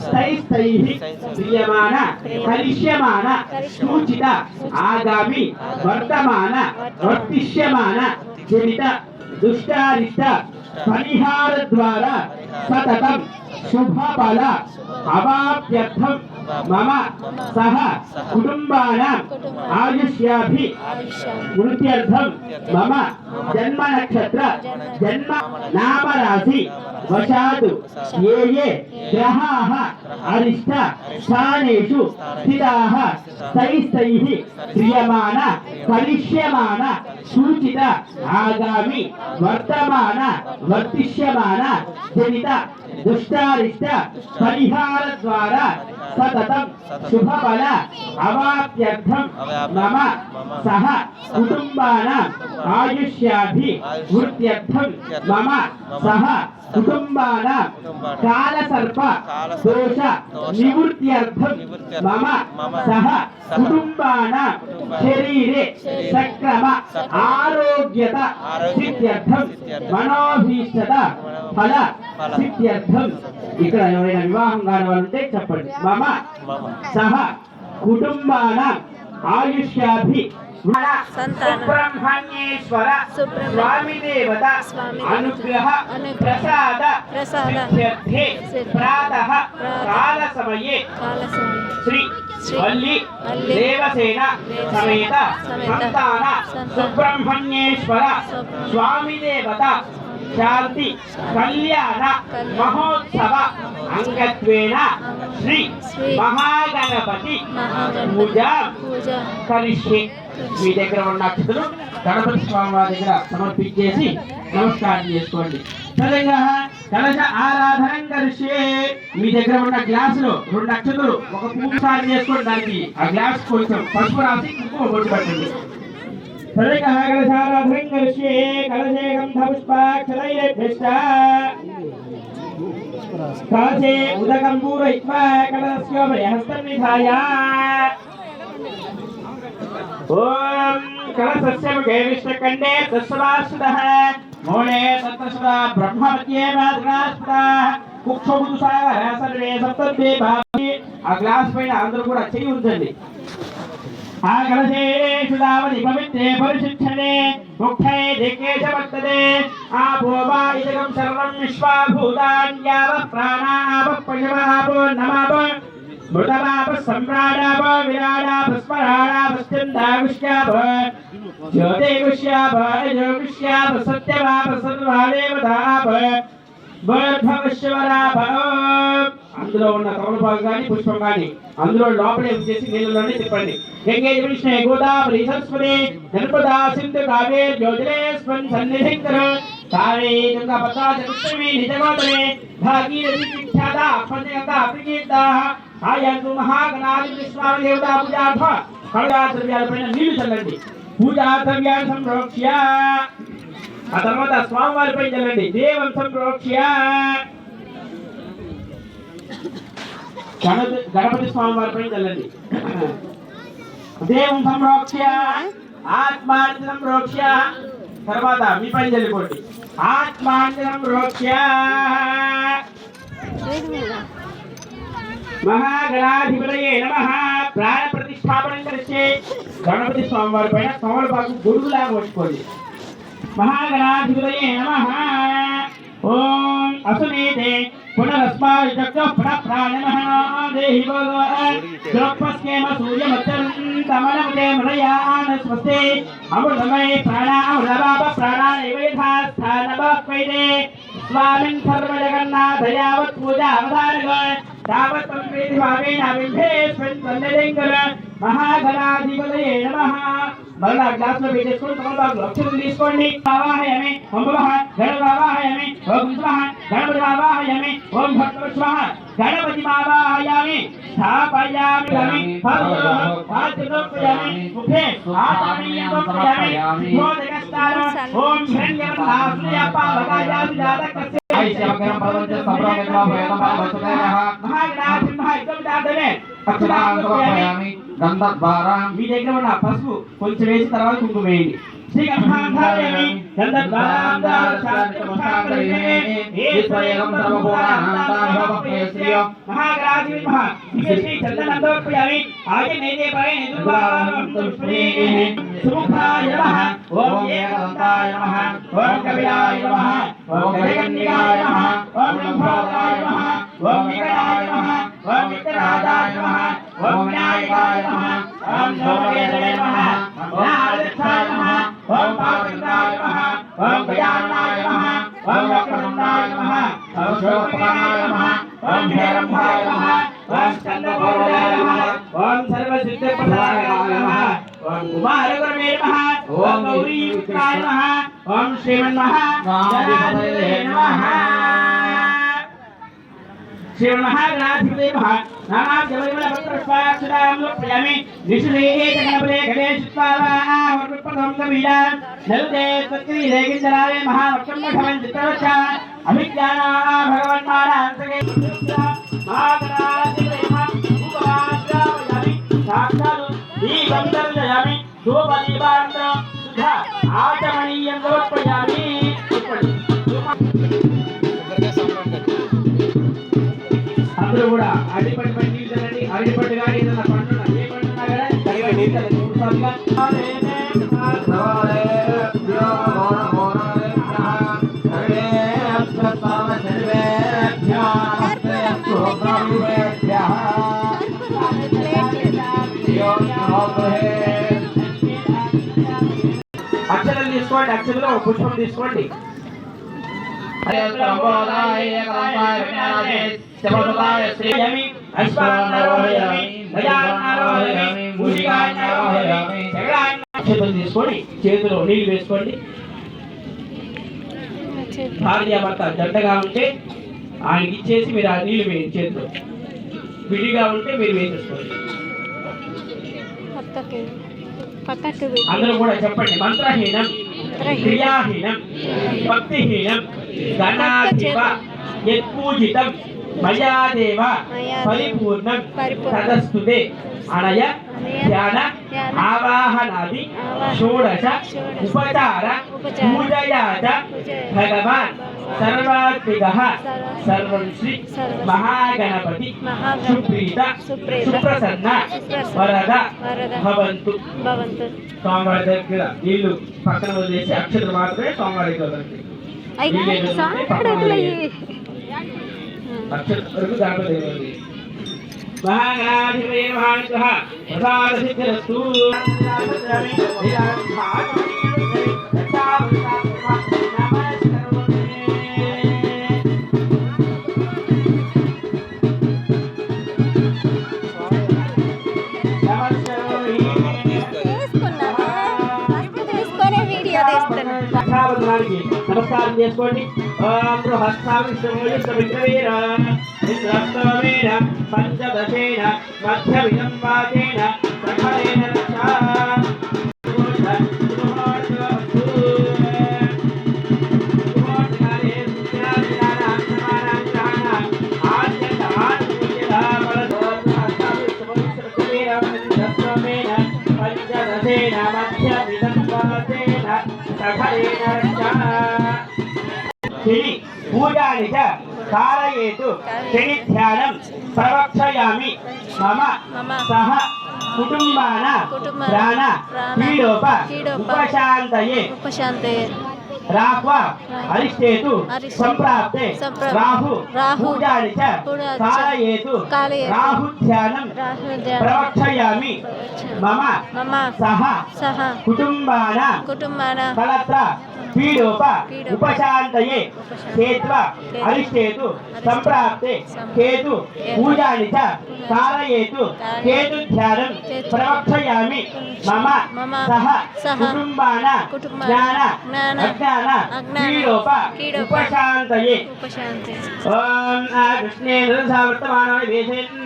स्तैस्तैः क्रियमाण करिष्यमाण सूचित आगामि वर्तमान वर्तिष्यमाण जनित दुष्टारिष्ट परिहार द्वारा सततं शुभफल अवाप्त्यर्थं मम सह कुटुंबानां आयुष्याभि वृद्ध्यर्थं मम जन्म नक्षत्र जन्म नाम राशि वशातु ये ये ग्रहाः अरिष्ट स्थानेषु स्थिताः तैस्तैः क्रियमाण करिष्यमाण सूचित आगामि वर्तमान वर्तिष्यमाण जनित दुष्टारिष्ट परिहार द्वारा सततं शुभफल अवाप्त्यर्थं मम सह कुटुंबानां आयुष्याभि वृद्ध्यर्थं मम सह कुटुंबानां कालसर्प दोष निवृत्त्यर्थं मम सह कुटुंबानां शरीरे सक्रम आरोग्यता सिद्ध्यर्थं मनोभीष्टता फल सिद्ध्यर्थं ఇక్కడ ఎవరైనా వివాహం కాని వాళ్ళు ఉంటే చెప్పండి మమ సహ కుటుంబానాం ఆయుష్యాభి సుబ్రహ్మణ్యేశ్వర స్వామి దేవత అనుగ్రహ ప్రసాద సిద్ధ్యర్థే ప్రాతః కాల సమయే శ్రీ వల్లి దేవసేన సమేత సంతాన సుబ్రహ్మణ్యేశ్వర స్వామి దేవత శాంతి కళ్యాణ మహోత్సవ అంగత్వేన శ్రీ మహాగణపతి పూజ కరిష్యే. మీ దగ్గర ఉన్న అక్షతలు గణపతి స్వామి వారి దగ్గర సమర్పించేసి నమస్కారం చేసుకోండి. సరిగా కలశ ఆరాధనం కరిష్యే. మీ దగ్గర ఉన్న గ్లాసులో 2 అక్షతలు ఒక పూజ చేసుకోండి. దానికి ఆ గ్లాస్ కొంచెం పసుపు రాసి కుంకుమ బొట్టు పెట్టండి. సరిగా కలశారాధనం కరిష్యే. కలశే గంధపుష్పాక్షరైర్యశ్చ కలశే ఉదకం పూరయిత్వా కలశస్యోపరి హస్తం నిధాయ ఓం కలశస్య ముఖే విష్ణుకండే తస్సవాసుదః మూలే తత్తస్వ బ్రహ్మమధ్యే మాద్రాస్పదః కుక్షోముదు సాగర సర్వే సప్తద్వే భావి. ఆ గ్లాస్ పైన అందరూ కూడా చెయ్యి ఉంచండి. ఆ కలశేషు దావని పవిత్రే పరిశుద్ధనే ముఖ్యే దిక్కేశ వర్తతే ఆపో వా ఇదగం సర్వం విశ్వాభూతాన్యావ ప్రాణాప పశవః నమాప మృతమాప సంప్రాణాప విరాడాప స్మరాడాప స్థిందావిష్యాప జ్యోతిగుష్యాప యోగిష్యాప సత్యమాప సర్వాదేవతాప బోధవశ్వరాప. అందులో ఉన్న తమలపాకు కానీ పుష్పం కానీ అందులో లోపలే చేసి నీళ్ళలోనే తిప్పండి. గంగే విష్ణు గోదావరి సరస్వతి నర్మదా సింధు కావేరి యోజనేస్మిన్ సన్నిధింకర కావే గంగా పద్మా చతుర్వేణి నిజగోత్రే భాగీరథి విఖ్యాతా పంచగంగా ప్రకీర్తాః ఆయంతు మహాగణాది విశ్వామి దేవతా పూజార్థ కళా ద్రవ్యాలపైన నీళ్లు చల్లండి. పూజా ద్రవ్యాన్ని సంప్రోక్ష్య ఆ తర్వాత స్వామివారిపై చల్లండి. దేవం సంప్రోక్ష్య గణపతి స్వామివారిపై చల్లండి. దేవం సంప్రోక్ష్య ఆత్మాన్ని సంప్రోక్ష్య తర్వాత మీ పైన చల్లుకోండి. ఆత్మాన్ని సంప్రోక్ష్య మహాగణాధిపతయే నమః. ప్రాణ ప్రతిష్టాపనం చేసి గణపతి స్వామివారి పైన తమలపాకు గొడుగులాగా పట్టుకోండి. మహాగణాధిపతయే నమః. ఓం అసునీతే పునరస్మాయ చక్ర ప్రాణమహనో దేహి భగవాన్ ద్రౌపస్కేమ సూర్యమత్తరం తమనమతే మరయాన స్వస్తే అమృతమయ ప్రాణామృతపాప ప్రాణానేవ యథాస్థానమపైదే స్వామిన్ సర్వజగన్నాథ యావత్ పూజా అవతారగ తావత్ ప్రీతి భావేన బింభేస్మిన్ సన్నిధింకర. మహాగణాధిపతయే నమః. మరలా గ్లాస్ లో పెట్టేసుకొని తమలపాకు అక్షతలు తీసుకోండి. ఆవాహయామి ఓం భవః గణపతిమావాహయామి ఓం స్వః గణపతిమావాహయామి ఓం భక్తవశ్వః గణపతిమావాహయామి స్థాపయామి గమి ఫలః వాచనోపయామి ముఖే ఆతానీయమోపయామి భోజనస్థాన ఓం హిరణ్యవర్ణాస్య పావకాయామి జాతకస్య ఐశ్వర్యం పరమంచ సంప్రదాయః భయతం వసుదేవః మహాగణాధిపతయే ఇదమిదాదమే అక్షరాంగోపయామి గంధద్వారా. మీ దగ్గర ఉన్న పసుపు కొంచెం వేసి తర్వాత కుంకుమ వేయండి. श्रीगन्धाधारयामि गन्धद्वारान्दारशास्त्रमुखाकरिणे ईश्वरेकं सर्वभूतानां महागणाधिपतिः श्री चन्दनन्दोपयामि आजनेदे परे निदुर्वाणं सुमुखाय नमः ओम एकदन्ताय नमः ओम कपिलाय नमः ओम गजकन्निकाय नमः ओम लम्भोदराय नमः ओम विकटाय नमः ओम विकटाय नमः ओम विनायकाय नमः ओम धूमकेतवे नमः ओम आदित्याय नमः ओम पावनाय नमः ओम गजाननाय नमः ओम वक्रतुण्डाय नमः ओम शोभनाय नमः ओम हेरम्भाय नमः ओम चन्द्रगौराय नमः ओम सर्वसिद्धिप्रदाय नमः ओम कुमारगुरवे नमः ओम गौरीयुक्ताय नमः ओम श्रीमन्महागणाधिपतये नमः श्रीमन्महागणाधिपतये नमः नानां जवैवलपत्रस्वाक्षरां लोकयामि निषेधे गणपते गणेशस्वाहावर्पदं कविला नरुते तत्त्रिरेगिन्दराय महावक्षं चित्रवच्चा अभिज्ञाना भगवन्मानांसके महागणाधिपतये नमः उपवासावयामि साक्षात् दीपं दर्शयामि धूपदीपान्तरं सुधा आचमनीयं समर्पयामि అందరూ కూడా అడిపట్టు పట్టి తీసుకోండి అడిపట్టు గాని ఏదైనా పండు ఏ పండు ఉన్నా కదా దైవ నీతలు చూస్తారుగా అక్షరాలు తీసుకోండి అక్షరాలు ఒక పుష్పం తీసుకోండి తీసుకోండి చేతిలో నీళ్లు వేసుకోండి భార్యాభర్త జంటగా ఉంటే ఆయనకి ఇచ్చేసి మీరు ఆ నీళ్లు వేయండి చేతిలో విడిగా ఉంటే మీరు వేసేసుకోండి అందరూ కూడా చెప్పండి మంత్రహీనం క్రియాహీనం భక్తిహీనం గణాధిప యత్పూజితం మయాదేవ పరిపూర్ణం తదస్తుతే అనయ ధ్యాన ఆవాహనాది షోడశ ఉపచార పూజయాచ భగవాన్ సర్వాత్మికః సర్వం శ్రీ మహాగణపతి సుప్రీత సుప్రసన్న వరద భవంతు. స్వామివారి దగ్గర నీళ్లు పక్కన వదిలేసి అక్షతలు మాత్రమే స్వామివారి దగ్గర వదలండి. అక్షతలు గణపతి మహాగణాధిపతయే నమః ప్రసాద సిద్ధిరస్తు. నమస్కారం చేసుకోండి. పంచదశేన మధ్యమిదం వాచేన సఖలేన శని పూజాని చ కారయేతు శని ధ్యానం ప్రవక్షయామి మమ సహ కుటుంబాన ప్రాణ పీడోప ఉపశాంతయే రాహ్వ అరిష్టేతు సంప్రాప్తే రాహు పూజాని చ కారయేతు రాహు ధ్యానం ప్రవక్షయామి మమ సహ కుటుంబాన కలత్ర పీడోప ఉపశాంతయే కేత్వ అరిష్టేతు సంప్రాప్తే కేతు పూజాని చ కారయేతు కేతు ధ్యానం ప్రవక్షయామి మమ సహ కుటుంబాన జ్ఞాన అజ్ఞాన పీడోప ఉపశాంతయే. ఓం కృష్ణేంద్ర వర్తమాన